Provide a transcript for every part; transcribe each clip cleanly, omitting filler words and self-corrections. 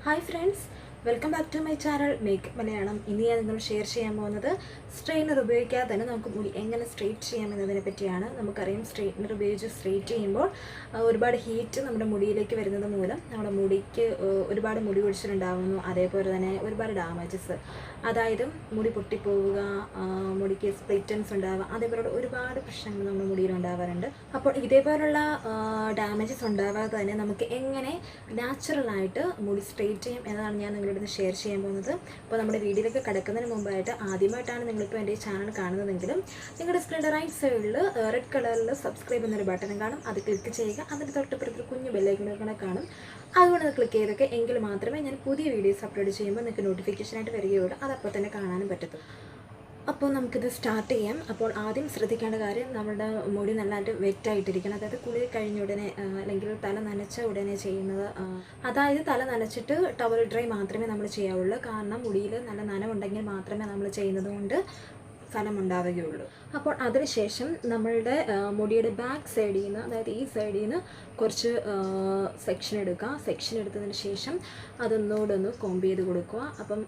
Hi friends, welcome back to my channel Makeup Malayalam. ഇന്ന് ഞാൻ നിങ്ങൾ ഷെയർ ചെയ്യാൻ പോകുന്നത് സ്ട്രെയിനർ ഉപയോഗിക്കാതെ തന്നെ നമുക്ക് മുടി എങ്ങനെ സ്ട്രെയിറ്റ് ചെയ്യാമെന്നതിനെ പറ്റിയാണ്. നമുക്കറിയാം സ്ട്രെയിനർ ഉപയോഗിച്ച് സ്ട്രെയിറ്റ് ചെയ്യുമ്പോൾ ഒരുപാട് ഹീറ്റ് നമ്മുടെ മുടിയിലേക്ക് വരുന്നത് മൂലം നമ്മുടെ മുടിക്ക് ഒരുപാട് മുടി കൊഴിച്ചിലുണ്ടാകുന്നു. അതേപോലെ തന്നെ ഒരുപാട് ഡാമേജസ്, അതായത് മുടി പൊട്ടിപ്പോവുക, മുടിക്ക് സ്പ്ലിറ്റൻസ് ഉണ്ടാവുക, അതേപോലെ ഒരുപാട് പ്രശ്നങ്ങൾ നമ്മുടെ മുടിയിൽ ഉണ്ടാവാറുണ്ട്. അപ്പോൾ ഇതേപോലുള്ള ഡാമേജസ് ഉണ്ടാവാതെ തന്നെ നമുക്ക് എങ്ങനെ നാച്ചുറലായിട്ട് മുടി സ്ട്രെയിറ്റ് ചെയ്യും എന്നതാണ് ഞാൻ നിങ്ങളുടെ ഷെയർ ചെയ്യാൻ പോകുന്നത്. അപ്പോൾ നമ്മുടെ വീഡിയോയിലേക്ക് കിടക്കുന്നതിന് മുമ്പായിട്ട് ആദ്യമായിട്ടാണ് നിങ്ങളിപ്പോൾ എൻ്റെ ചാനൽ കാണുന്നതെങ്കിലും നിങ്ങളുടെ സ്ക്രീനിൻ്റെ റൈറ്റ് സൈഡിൽ റെഡ് കളറിൽ സബ്സ്ക്രൈബ് എന്നൊരു ബട്ടൺ കാണും. അത് ക്ലിക്ക് ചെയ്യുക. അതിന് തൊട്ടപ്പുറത്ത് കുഞ്ഞു ബെല്ലൈക്കണൊക്കെ കാണും. അതുകൊണ്ട് അത് ക്ലിക്ക് ചെയ്തൊക്കെ എങ്കിൽ മാത്രമേ ഞാൻ പുതിയ വീഡിയോസ് അപ്ലോഡ് ചെയ്യുമ്പോൾ നിങ്ങൾക്ക് നോട്ടിഫിക്കേഷനായിട്ട് വരികയുള്ളൂ. അതപ്പോൾ തന്നെ കാണാനും പറ്റത്തുള്ളൂ. അപ്പോൾ നമുക്കിത് സ്റ്റാർട്ട് ചെയ്യാം. അപ്പോൾ ആദ്യം ശ്രദ്ധിക്കേണ്ട കാര്യം, നമ്മുടെ മുടി നല്ലതായിട്ട് വെറ്റായിട്ടിരിക്കണം. അതായത് കുളി കഴിഞ്ഞ ഉടനെ അല്ലെങ്കിൽ തല നനച്ച ഉടനെ ചെയ്യുന്നത്. അതായത് തല നനച്ചിട്ട് ടവൽ ഡ്രൈ മാത്രമേ നമ്മൾ ചെയ്യാവുള്ളൂ. കാരണം മുടിയിൽ നല്ല നനവുണ്ടെങ്കിൽ മാത്രമേ നമ്മൾ ചെയ്യുന്നത് കൊണ്ട് ഫലമുണ്ടാവുകയുള്ളൂ. അപ്പോൾ അതിനുശേഷം നമ്മളുടെ മുടിയുടെ ബാക്ക് സൈഡിൽ നിന്ന്, അതായത് ഈ സൈഡിൽ നിന്ന് കുറച്ച് സെക്ഷൻ എടുക്കുക. സെക്ഷൻ എടുത്തതിന് ശേഷം അതൊന്നുകൂടെ ഒന്ന് കോംബ് ചെയ്ത് കൊടുക്കുക. അപ്പം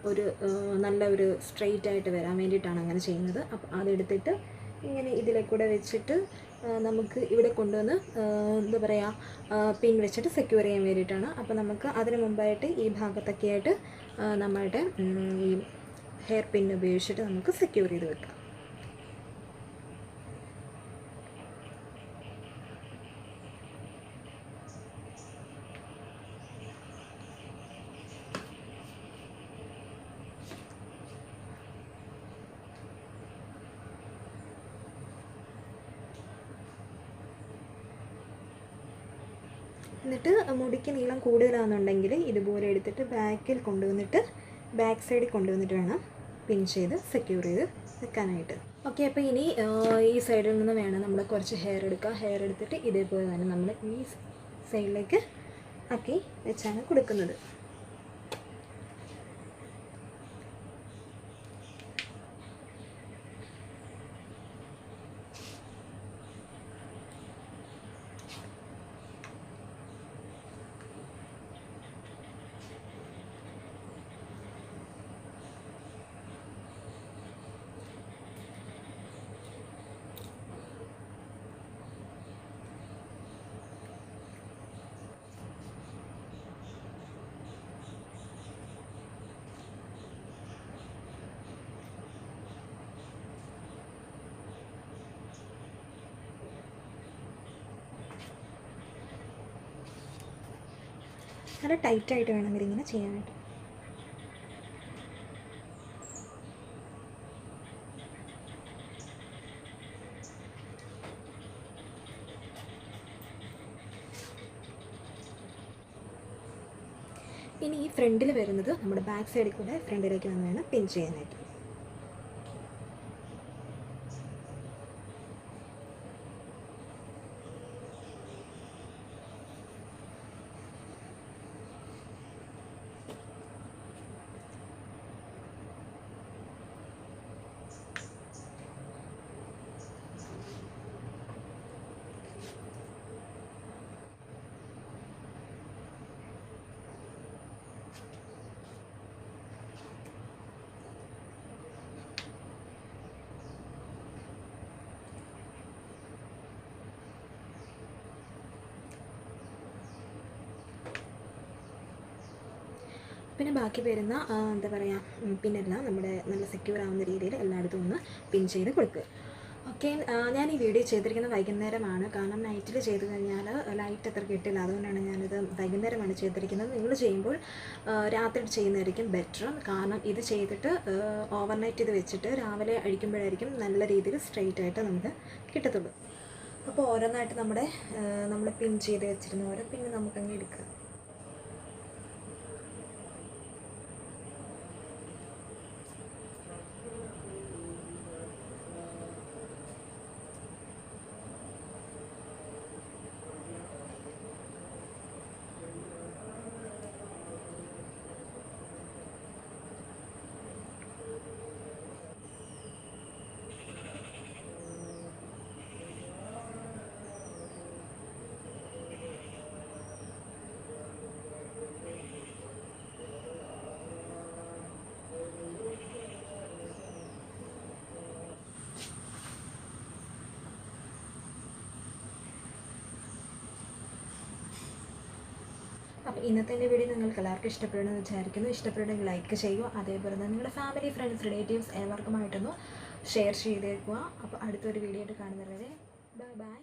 നല്ല ഒരു സ്ട്രെയിറ്റ് ആയിട്ട് വരാൻ വേണ്ടിയിട്ടാണ് അങ്ങനെ ചെയ്യുന്നത്. അപ്പം അതെടുത്തിട്ട് ഇങ്ങനെ ഇതിലേക്കൂടെ വെച്ചിട്ട് നമുക്ക് ഇവിടെ കൊണ്ടുവന്ന് എന്താ പറയുക, പിൻ വെച്ചിട്ട് സെക്യൂർ ചെയ്യാൻ വേണ്ടിയിട്ടാണ്. അപ്പോൾ നമുക്ക് അതിന് മുമ്പായിട്ട് ഈ ഭാഗത്തൊക്കെ ആയിട്ട് നമ്മളുടെ ഈ ഹെയർ പിൻ ഉപയോഗിച്ചിട്ട് നമുക്ക് സെക്യൂർ ചെയ്ത് വെക്കാം. എന്നിട്ട് മുടിക്ക് നീളം കൂടുതലാണെന്നുണ്ടെങ്കിൽ ഇതുപോലെ എടുത്തിട്ട് ബാക്ക് സൈഡിൽ കൊണ്ടുവന്നിട്ട് വേണം പിൻ ചെയ്ത് സെക്യൂർ ചെയ്ത് വെക്കാനായിട്ട്. ഓക്കെ, അപ്പോൾ ഇനി ഈ സൈഡിൽ നിന്ന് വേണം നമ്മൾ കുറച്ച് ഹെയർ എടുക്കുക. ഹെയർ എടുത്തിട്ട് ഇതേപോലെ തന്നെ നമ്മൾ ഈ സൈഡിലേക്ക് ആക്കി വെച്ചാണ് കൊടുക്കുന്നത്. നല്ല ടൈറ്റായിട്ട് വേണം ഇങ്ങനെ ചെയ്യാനായിട്ട്. ഇനി ഈ ഫ്രണ്ടിൽ വരുന്നത് നമ്മുടെ ബാക്ക് സൈഡിൽ കൂടെ ഫ്രണ്ടിലേക്ക് വന്ന് വേണം പിൻ ചെയ്യാനായിട്ട്. പിന്നെ ബാക്കി വരുന്ന എന്താ പറയുക, പിന്നെല്ലാം നമ്മുടെ നല്ല സെക്യൂർ ആവുന്ന രീതിയിൽ എല്ലായിടത്തും ഒന്ന് പിൻ ചെയ്ത് കൊടുക്കുക. ഓക്കെ, ഞാൻ ഈ വീഡിയോ ചെയ്തിരിക്കുന്നത് വൈകുന്നേരമാണ്. കാരണം നൈറ്റിൽ ചെയ്ത് കഴിഞ്ഞാൽ ലൈറ്റ് അത്ര കിട്ടില്ല. അതുകൊണ്ടാണ് ഞാനിത് വൈകുന്നേരമാണ് ചെയ്തിരിക്കുന്നത്. നിങ്ങൾ ചെയ്യുമ്പോൾ രാത്രി ചെയ്യുന്നതായിരിക്കും ബെറ്റർ. കാരണം ഇത് ചെയ്തിട്ട് ഓവർനൈറ്റ് ഇത് വെച്ചിട്ട് രാവിലെ അഴിക്കുമ്പോഴായിരിക്കും നല്ല രീതിയിൽ സ്ട്രെയിറ്റ് ആയിട്ട് നമുക്ക് കിട്ടത്തുള്ളൂ. അപ്പോൾ ഓരോന്നായിട്ട് നമ്മൾ പിൻ ചെയ്ത് വെച്ചിരുന്ന ഓരോ പിന്നെ നമുക്കങ്ങ് എടുക്കുക. ഇന്നത്തെ എൻ്റെ വീഡിയോ നിങ്ങൾക്ക് എല്ലാവർക്കും ഇഷ്ടപ്പെടുമെന്ന് വിചാരിക്കുന്നു. ഇഷ്ടപ്പെടുമെങ്കിൽ ലൈക്ക് ചെയ്യുക. അതേപോലെ തന്നെ നിങ്ങളുടെ ഫാമിലി, ഫ്രണ്ട്സ്, റിലേറ്റീവ്സ് എല്ലാവർക്കുമായിട്ടൊന്ന് ഷെയർ ചെയ്തേക്കുക. അപ്പോൾ അടുത്തൊരു വീഡിയോ ആയിട്ട് കാണുന്നവരെ ബൈ ബൈ.